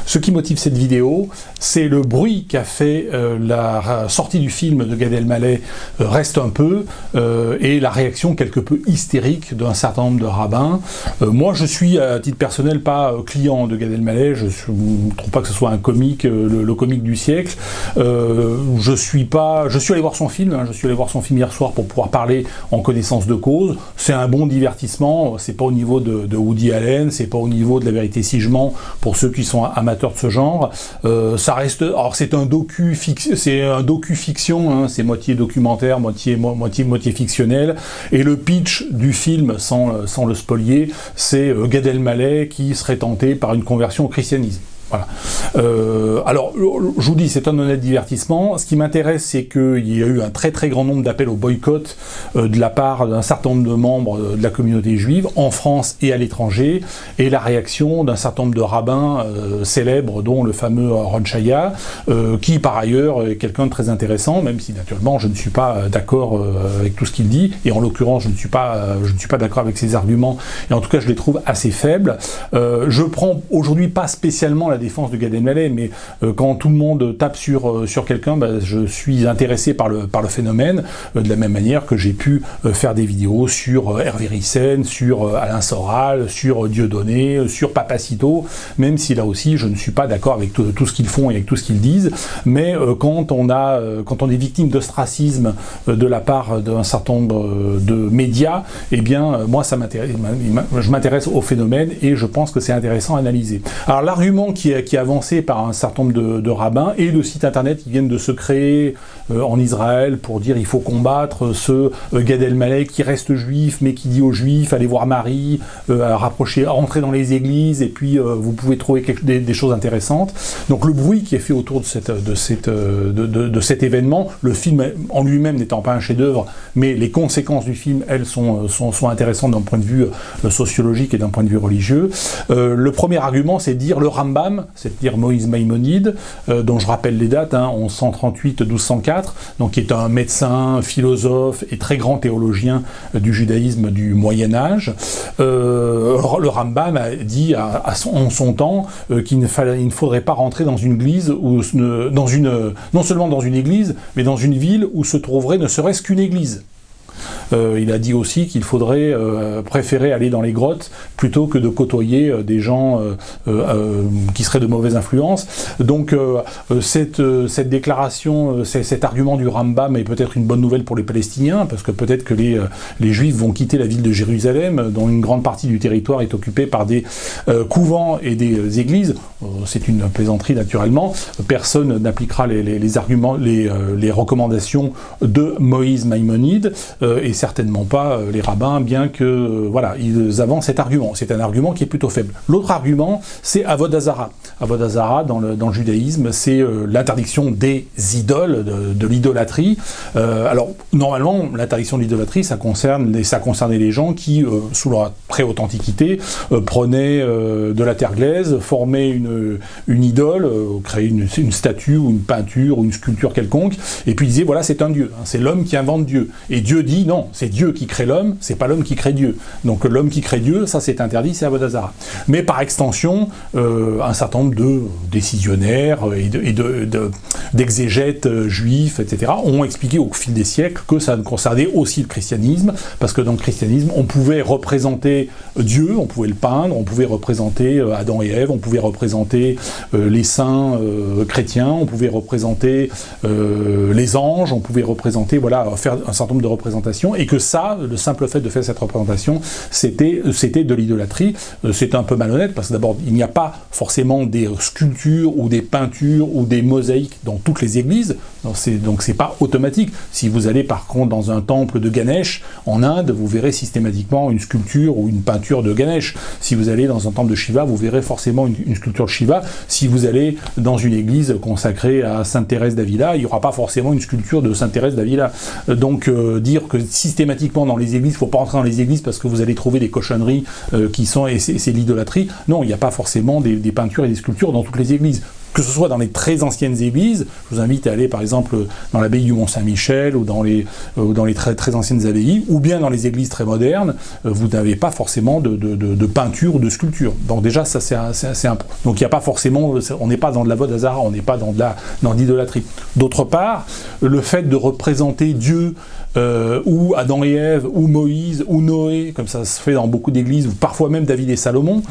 Ce qui motive cette vidéo, c'est le bruit qu'a fait la sortie du film de Gad Elmaleh Reste un peu, et la réaction quelque peu hystérique d'un certain nombre de rabbins. Moi, je suis, à titre personnel, pas client de Gad Elmaleh, je ne trouve pas que ce soit un comique, le comique du siècle. Je suis allé voir son film, je suis allé voir son film hier soir pour pouvoir parler en connaissance de cause. C'est un bon divertissement, c'est pas au niveau de Woody Allen, c'est pas au niveau de La Vérité si je mens pour ceux qui sont amateurs de ce genre. Ça reste, alors c'est un docu-fiction, hein, c'est moitié documentaire, moitié fictionnel. Et le pitch du film, sans le spolier, c'est Gad Elmaleh qui serait tenté par une conversion au christianisme. Voilà. Alors, je vous dis, c'est un honnête divertissement. Ce qui m'intéresse, c'est qu'il y a eu un très très grand nombre d'appels au boycott de la part d'un certain nombre de membres de la communauté juive, en France et à l'étranger, et la réaction d'un certain nombre de rabbins célèbres, dont le fameux Ron Chaya, qui par ailleurs est quelqu'un de très intéressant, même si naturellement je ne suis pas d'accord avec tout ce qu'il dit, et en l'occurrence je ne suis pas d'accord avec ses arguments, et en tout cas je les trouve assez faibles. Je prends aujourd'hui pas spécialement la défense de Gad Elmaleh, mais quand tout le monde tape sur quelqu'un, je suis intéressé par le phénomène, de la même manière que j'ai pu faire des vidéos sur Hervé Ryssen, sur Alain Soral, sur Dieudonné, sur Papacito, même si là aussi je ne suis pas d'accord avec tout ce qu'ils font et avec tout ce qu'ils disent, mais quand on est victime d'ostracisme de la part d'un certain nombre de médias, eh bien moi ça m'intéresse, je m'intéresse au phénomène et je pense que c'est intéressant à analyser. Alors l'argument qui est avancé par un certain nombre de rabbins et de sites internet qui viennent de se créer en Israël pour dire il faut combattre ce Gad Elmaleh qui reste juif mais qui dit aux juifs allez voir Marie, rentrer dans les églises et puis vous pouvez trouver des choses intéressantes. Donc le bruit qui est fait autour de cet événement, le film en lui-même n'étant pas un chef-d'œuvre, mais les conséquences du film, elles, sont intéressantes d'un point de vue sociologique et d'un point de vue religieux. Le premier argument, c'est de dire le Rambam, c'est-à-dire Moïse Maïmonide, dont je rappelle les dates, 1138-1204, donc qui est un médecin, philosophe et très grand théologien du judaïsme du Moyen-Âge. Le Rambam a dit en son temps qu'il ne faudrait pas rentrer dans une église, non seulement dans une église, mais dans une ville où se trouverait ne serait-ce qu'une église. Il a dit aussi qu'il faudrait préférer aller dans les grottes plutôt que de côtoyer des gens qui seraient de mauvaise influence. Donc cette déclaration, cet argument du Rambam est peut-être une bonne nouvelle pour les Palestiniens, parce que peut-être que les Juifs vont quitter la ville de Jérusalem, dont une grande partie du territoire est occupée par des couvents et des églises. C'est une plaisanterie naturellement. Personne n'appliquera les arguments, les recommandations de Moïse Maïmonide, et certainement pas les rabbins, bien que ils avancent cet argument. C'est un argument qui est plutôt faible. L'autre argument, c'est Avodah Zara. Avodah Zara, dans le judaïsme, c'est l'interdiction des idoles, de l'idolâtrie. Alors, normalement, l'interdiction de l'idolâtrie, ça concernait les gens qui, sous la très haute antiquité, prenaient de la terre glaise, formaient une idole, créaient une statue ou une peinture ou une sculpture quelconque, et puis disaient, voilà, c'est un dieu, c'est l'homme qui invente Dieu. Et Dieu dit, non, c'est Dieu qui crée l'homme, c'est pas l'homme qui crée Dieu. Donc l'homme qui crée Dieu, ça c'est interdit, c'est Avodah Zara. Mais par extension, un certain nombre de décisionnaires et d'exégètes juifs, etc., ont expliqué au fil des siècles que ça concernait aussi le christianisme, parce que dans le christianisme, on pouvait représenter Dieu, on pouvait le peindre, on pouvait représenter Adam et Ève, on pouvait représenter les saints chrétiens, on pouvait représenter les anges, on pouvait représenter, faire un certain nombre de représentations, et que ça, le simple fait de faire cette représentation, c'était de l'idolâtrie. C'est un peu malhonnête, parce que d'abord, il n'y a pas forcément des sculptures, ou des peintures, ou des mosaïques dans toutes les églises, donc c'est pas automatique. Si vous allez par contre dans un temple de Ganesh, en Inde, vous verrez systématiquement une sculpture ou une peinture de Ganesh. Si vous allez dans un temple de Shiva, vous verrez forcément une sculpture de Shiva. Si vous allez dans une église consacrée à Sainte Thérèse d'Avila, il n'y aura pas forcément une sculpture de Sainte Thérèse d'Avila. Donc dire que systématiquement dans les églises, il ne faut pas rentrer dans les églises parce que vous allez trouver des cochonneries et c'est l'idolâtrie. Non, il n'y a pas forcément des peintures et des sculptures dans toutes les églises. que ce soit dans les très anciennes églises, je vous invite à aller par exemple dans l'abbaye du Mont-Saint-Michel ou dans les très, très anciennes abbayes, ou bien dans les églises très modernes, vous n'avez pas forcément de peinture ou de sculpture. Donc déjà, ça c'est un... Donc il n'y a pas forcément... On n'est pas dans de la Vodazara, on n'est pas dans l'idolâtrie. D'autre part, le fait de représenter Dieu ou Adam et Ève, ou Moïse, ou Noé, comme ça se fait dans beaucoup d'églises, ou parfois même David et Salomon,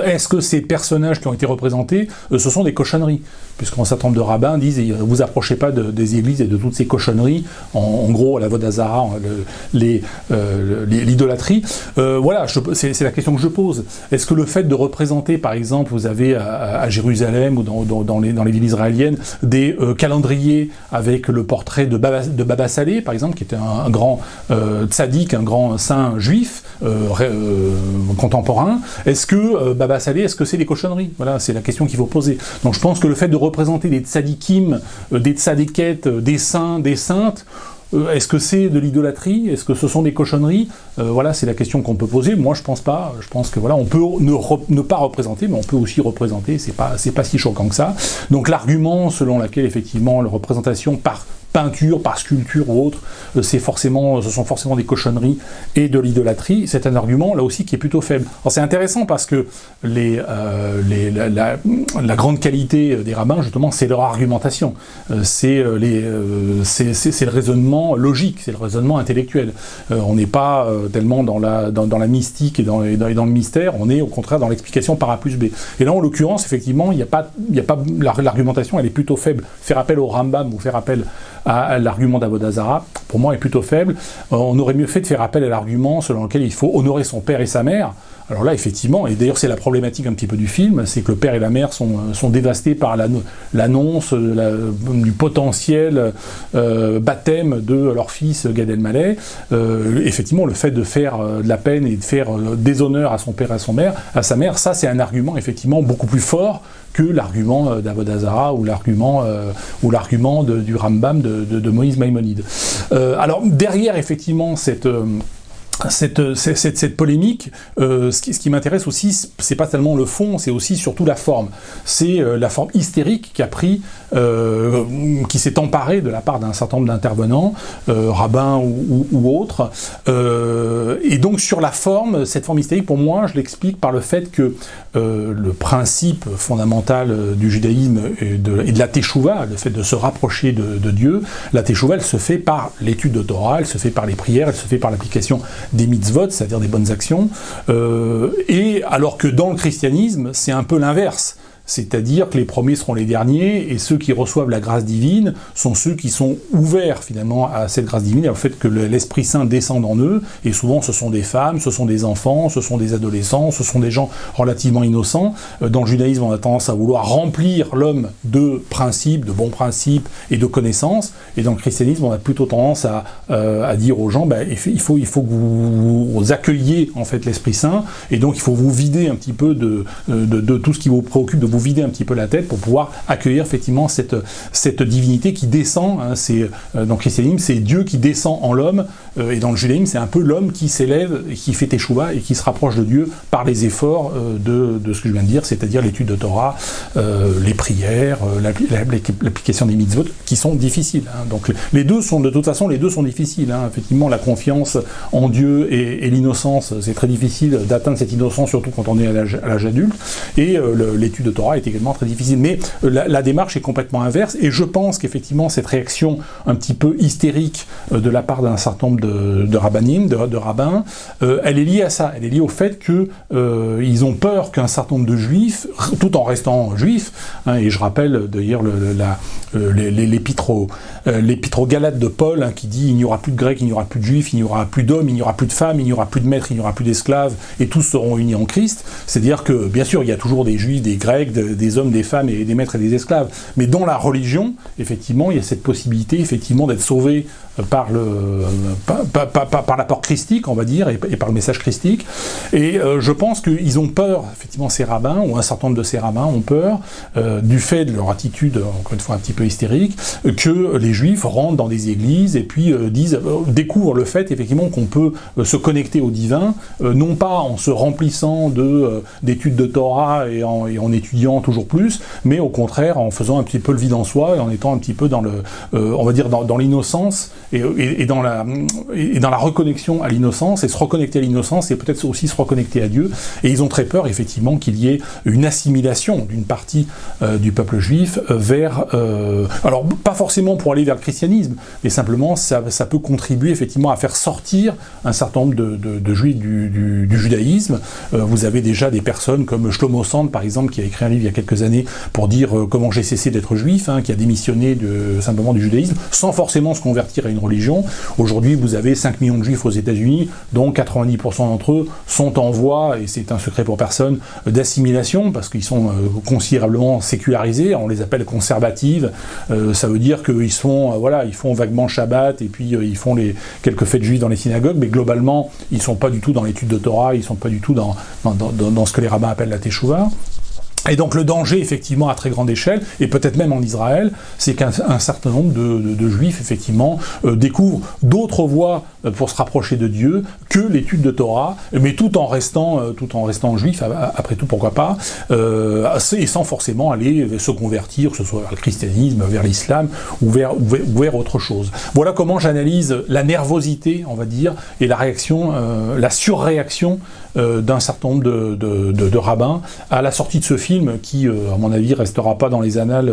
est-ce que ces personnages qui ont été représentés, ce sont des cochonneries? Puisqu'un certain nombre de rabbins disent « vous approchez pas des églises et de toutes ces cochonneries », en gros, la Vodazara, l'idolâtrie. Voilà, c'est la question que je pose. Est-ce que le fait de représenter, par exemple, vous avez à Jérusalem ou dans les villes israéliennes, des calendriers avec le portrait de Baba Salé, par exemple, qui était un grand tzaddik, un grand saint juif contemporain, est-ce que Baba Salé, est-ce que c'est des cochonneries? Voilà, c'est la question qu'il faut poser. Donc je pense que le fait de représenter des tzadikim, des tzadikettes, des saints, des saintes, est-ce que c'est de l'idolâtrie? Est-ce que ce sont des cochonneries? Voilà, c'est la question qu'on peut poser. Moi, je pense pas. Je pense que voilà, on peut ne pas représenter, mais on peut aussi représenter. C'est pas si choquant que ça. Donc l'argument selon lequel effectivement la représentation par peinture, par sculpture ou autre, ce sont forcément des cochonneries et de l'idolâtrie, c'est un argument là aussi qui est plutôt faible. Alors c'est intéressant parce que la grande qualité des rabbins, justement, c'est leur argumentation, c'est le raisonnement logique, c'est le raisonnement intellectuel. On n'est pas tellement dans la mystique et dans le mystère, on est au contraire dans l'explication par A plus B. Et là, en l'occurrence, effectivement, il y a pas l'argumentation, elle est plutôt faible. Faire appel au Rambam ou faire appel à l'argument d'Avodazara, pour moi, est plutôt faible. On aurait mieux fait de faire appel à l'argument selon lequel il faut honorer son père et sa mère. Alors là, effectivement, et d'ailleurs c'est la problématique un petit peu du film, c'est que le père et la mère sont dévastés par l'annonce du potentiel baptême de leur fils Gad Elmaleh. Effectivement, le fait de faire de la peine et de faire déshonneur à son père et à sa mère, ça c'est un argument effectivement beaucoup plus fort que l'argument d'Avodazara ou l'argument du Rambam de Moïse Maïmonide. Alors derrière effectivement cette polémique, ce qui m'intéresse aussi, c'est pas tellement le fond, c'est aussi surtout la forme. C'est la forme hystérique qui s'est emparée de la part d'un certain nombre d'intervenants, rabbins ou autres. Et donc sur la forme, cette forme hystérique, pour moi, je l'explique par le fait que le principe fondamental du judaïsme et de la teshuva, le fait de se rapprocher de Dieu, la teshuva, elle se fait par l'étude de Torah, elle se fait par les prières, elle se fait par l'application des mitzvot, c'est-à-dire des bonnes actions, et alors que dans le christianisme, c'est un peu l'inverse. C'est-à-dire que les premiers seront les derniers, et ceux qui reçoivent la grâce divine sont ceux qui sont ouverts finalement à cette grâce divine, et au fait que l'Esprit Saint descend en eux, et souvent ce sont des femmes, ce sont des enfants, ce sont des adolescents, ce sont des gens relativement innocents. Dans le judaïsme, on a tendance à vouloir remplir l'homme de principes, de bons principes et de connaissances, et dans le christianisme, on a plutôt tendance à dire aux gens, il faut que vous accueilliez en fait l'Esprit Saint, et donc il faut vous vider un petit peu de tout ce qui vous préoccupe, de vous vider un petit peu la tête pour pouvoir accueillir effectivement cette divinité qui descend. Dans le christianisme, c'est Dieu qui descend en l'homme, et dans le judaïsme, c'est un peu l'homme qui s'élève, qui fait teshuva et qui se rapproche de Dieu par les efforts de ce que je viens de dire, c'est-à-dire l'étude de Torah, les prières, l'application des mitzvot, qui sont difficiles. Donc les deux sont difficiles. Effectivement, la confiance en Dieu et l'innocence, c'est très difficile d'atteindre cette innocence, surtout quand on est à l'âge adulte, et l'étude de Torah est également très difficile. Mais la démarche est complètement inverse, et je pense qu'effectivement cette réaction un petit peu hystérique de la part d'un certain nombre de rabbinim, de rabbins, elle est liée à ça. Elle est liée au fait que ils ont peur qu'un certain nombre de juifs, tout en restant juifs, et je rappelle d'ailleurs l'épître aux Galates de Paul, qui dit: il n'y aura plus de Grecs, il n'y aura plus de Juifs, il n'y aura plus d'hommes, il n'y aura plus de femmes, il n'y aura plus de maîtres, il n'y aura plus d'esclaves, et tous seront unis en Christ. C'est-à-dire que, bien sûr, il y a toujours des Juifs, des Grecs, des hommes, des femmes, et des maîtres et des esclaves. Mais dans la religion, effectivement, il y a cette possibilité, effectivement, d'être sauvé par l'apport christique, on va dire, et par le message christique. Et je pense qu'ils ont peur, effectivement, ces rabbins, ou un certain nombre de ces rabbins ont peur, du fait de leur attitude, encore une fois, un petit peu hystérique, que les Juifs rentrent dans des églises et puis découvrent le fait, effectivement, qu'on peut se connecter au divin, non pas en se remplissant d'études de Torah et en étudiant étudiant toujours plus, mais au contraire en faisant un petit peu le vide en soi et en étant un petit peu dans le, on va dire dans l'innocence et dans la reconnexion à l'innocence, et se reconnecter à l'innocence et peut-être aussi se reconnecter à Dieu. Et ils ont très peur effectivement qu'il y ait une assimilation d'une partie du peuple juif vers, alors pas forcément pour aller vers le christianisme, mais simplement ça peut contribuer effectivement à faire sortir un certain nombre de juifs du judaïsme. Vous avez déjà des personnes comme Shlomo Sand par exemple, qui a écrit un livre il y a quelques années pour dire comment j'ai cessé d'être juif, qui a démissionné simplement du judaïsme, sans forcément se convertir à une religion. Aujourd'hui, vous avez 5 millions de juifs aux États-Unis, dont 90% d'entre eux sont en voie, et c'est un secret pour personne, d'assimilation, parce qu'ils sont considérablement sécularisés, on les appelle conservatives, ça veut dire qu'ils sont, ils font vaguement Shabbat, et puis ils font quelques fêtes juives dans les synagogues, mais globalement, ils sont pas du tout dans l'étude de Torah, ils sont pas du tout dans ce que les rabbins appellent la Teshuvah. Et donc le danger, effectivement, à très grande échelle, et peut-être même en Israël, c'est qu'un certain nombre de juifs, effectivement, découvrent d'autres voies pour se rapprocher de Dieu que l'étude de Torah, mais tout en restant juifs, après tout, pourquoi pas, et sans forcément aller se convertir, que ce soit vers le christianisme, vers l'islam, ou vers autre chose. Voilà comment j'analyse la nervosité, on va dire, et la réaction, la surréaction d'un certain nombre de rabbins à la sortie de ce film qui, à mon avis, restera pas dans les annales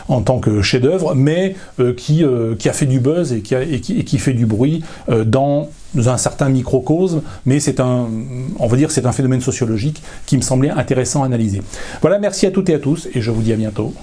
en tant que chef-d'œuvre, mais qui a fait du buzz et qui fait du bruit dans un certain microcosme, mais c'est un phénomène sociologique qui me semblait intéressant à analyser. Voilà, merci à toutes et à tous, et je vous dis à bientôt.